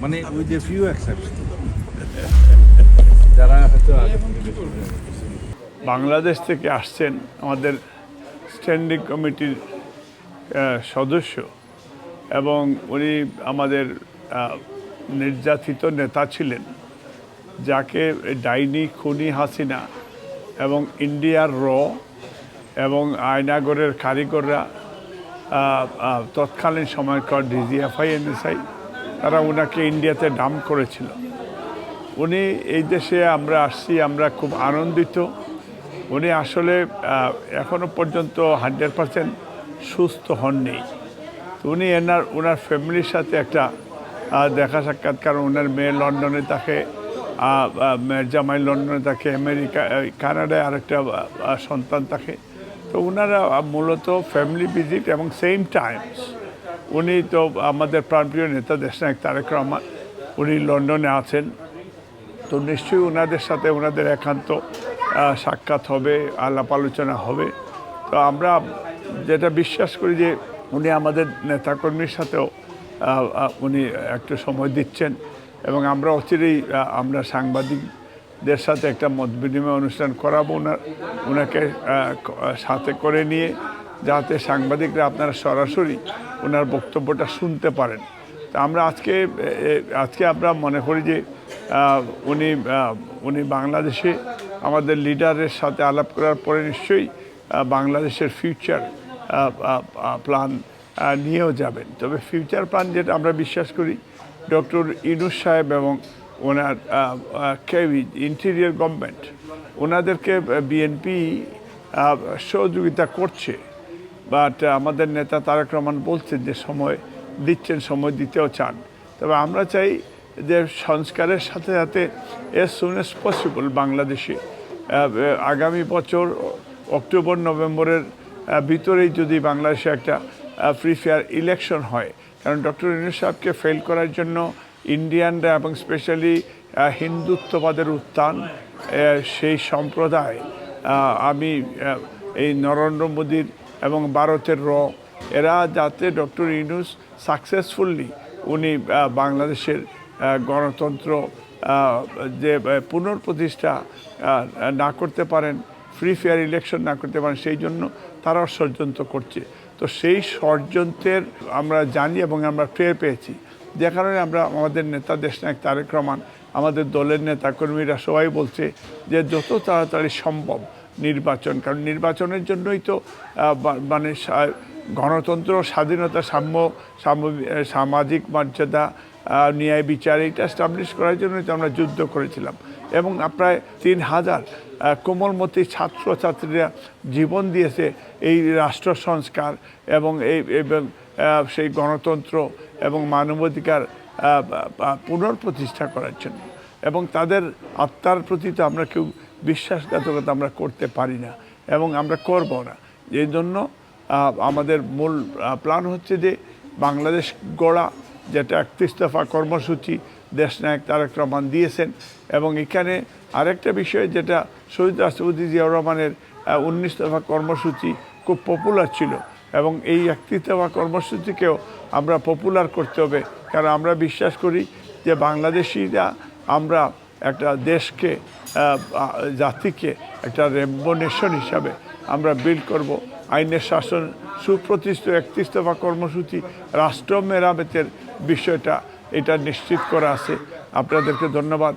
মানে with a few exception যারা হয়তো বাংলাদেশ থেকে আসছেন আমাদের স্ট্যান্ডিং কমিটির সদস্য এবং উনি আমাদের নির্যাতিত নেতা ছিলেন, যাকে ডাইনি খুনি হাসিনা এবং ইন্ডিয়ার এবং আয়নাগরের কারিগররা তৎকালীন সময়কার ডিজিএফআই এনএসআই তারা ওনাকে ইন্ডিয়াতে ডাম্প করেছিল। উনি এই দেশে আমরা আসছি, আমরা খুব আনন্দিত। উনি আসলে এখনও পর্যন্ত 100% সুস্থ হননি। তো উনি ওনার ফ্যামিলির সাথে একটা দেখা সাক্ষাৎ, কারণ ওনার মেয়ে লন্ডনে থাকে, মেয়ের জামাই লন্ডনে থাকে, কানাডায় আরেকটা সন্তান থাকে। তো ওনারা মূলত ফ্যামিলি ভিজিট এবং সেম টাইমস উনি তো আমাদের প্রাণপ্রিয় নেতা দেশনায়ক তারেক রহমান উনি লন্ডনে আছেন। তো নিশ্চয়ই ওনাদের সাথে ওনাদের একান্ত সাক্ষাৎ হবে, আলাপ আলোচনা হবে। তো আমরা যেটা বিশ্বাস করি যে উনি আমাদের নেতাকর্মীর সাথেও উনি একটু সময় দিচ্ছেন এবং আমরা অচিরেই আমরা সাংবাদিকদের সাথে একটা মত বিনিময় অনুষ্ঠান করাবো ওনাকে সাথে করে নিয়ে, যাতে সাংবাদিকরা আপনারা সরাসরি ওনার বক্তব্যটা শুনতে পারেন। তা আমরা আজকে আমরা মনে করি যে উনি বাংলাদেশে আমাদের লিডারের সাথে আলাপ করার পরে নিশ্চয়ই বাংলাদেশের ফিউচার প্ল্যান নিয়েও যাবেন। তবে ফিউচার প্ল্যান যেটা আমরা বিশ্বাস করি, ডক্টর ইউনূস সাহেব এবং ওনার ইন্টেরিয়র গভর্নমেন্ট ওনাদেরকে বিএনপি সহযোগিতা করছে, বাট আমাদের নেতা তারেক রহমান বলছেন যে সময় দিচ্ছেন, সময় দিতেও চান। তবে আমরা চাই যে সংস্কারের সাথে সাথে এজ সুন এজ পসিবল বাংলাদেশে আগামী বছর অক্টোবর নভেম্বরের ভিতরেই যদি বাংলাদেশে একটা ফ্রি ফেয়ার ইলেকশন হয়, কারণ ডক্টর ইউনূস সাহেবকে ফেল করার জন্য ইন্ডিয়ানরা এবং স্পেশালি হিন্দুত্ববাদের উত্থান, সেই সম্প্রদায় আমি এই নরেন্দ্র মোদীর এবং ভারতের এরা যাতে ডক্টর ইউনূস সাকসেসফুলি উনি বাংলাদেশের গণতন্ত্র যে পুনঃপ্রতিষ্ঠা না করতে পারেন, ফ্রি ফেয়ার ইলেকশন না করতে পারেন, সেই জন্য তারাও ষড়যন্ত্র করছে। তো সেই ষড়যন্ত্রের আমরা জানি এবং আমরা টের পেয়েছি, যে কারণে আমরা আমাদের নেতা দেশনায়ক তারেক রহমান, আমাদের দলের নেতাকর্মীরা সবাই বলছে যে যত তাড়াতাড়ি সম্ভব নির্বাচন, কারণ নির্বাচনের জন্যই তো মানে গণতন্ত্র, স্বাধীনতা, সামাজিক মর্যাদা, ন্যায় বিচার এইটা এস্টাবলিশ করার জন্যই তো আমরা যুদ্ধ করেছিলাম। এবং প্রায় 3000 কোমলমতি ছাত্রছাত্রীরা জীবন দিয়েছে এই রাষ্ট্র সংস্কার এবং সেই গণতন্ত্র এবং মানবাধিকার পুনঃপ্রতিষ্ঠা করার জন্য। এবং তাদের আত্মার প্রতি তো আমরা কেউ বিশ্বাসঘাতকতা আমরা করতে পারি না এবং আমরা করব না। এই জন্য আমাদের মূল প্ল্যান হচ্ছে যে বাংলাদেশ গড়া, যেটা 31 দফা কর্মসূচি দেশনায়ক তারেক রহমান দিয়েছেন। এবং এখানে আরেকটা বিষয়, যেটা শহীদ রাষ্ট্রপতি জিয়াউর রহমানের 19 দফা কর্মসূচি খুব পপুলার ছিল, এবং এই 31 দফা কর্মসূচিকেও আমরা পপুলার করতে হবে। কারণ আমরা বিশ্বাস করি যে বাংলাদেশিরা আমরা একটা দেশকে, জাতিকে একটা রেইনবো নেশন হিসাবে আমরা বিল্ড করব। আইনের শাসন, সুপ্রতিষ্ঠিত 31 দফা কর্মসূচি, রাষ্ট্র মেরামতের বিষয়টা এটা নিশ্চিত করা আছে। আপনাদেরকে ধন্যবাদ।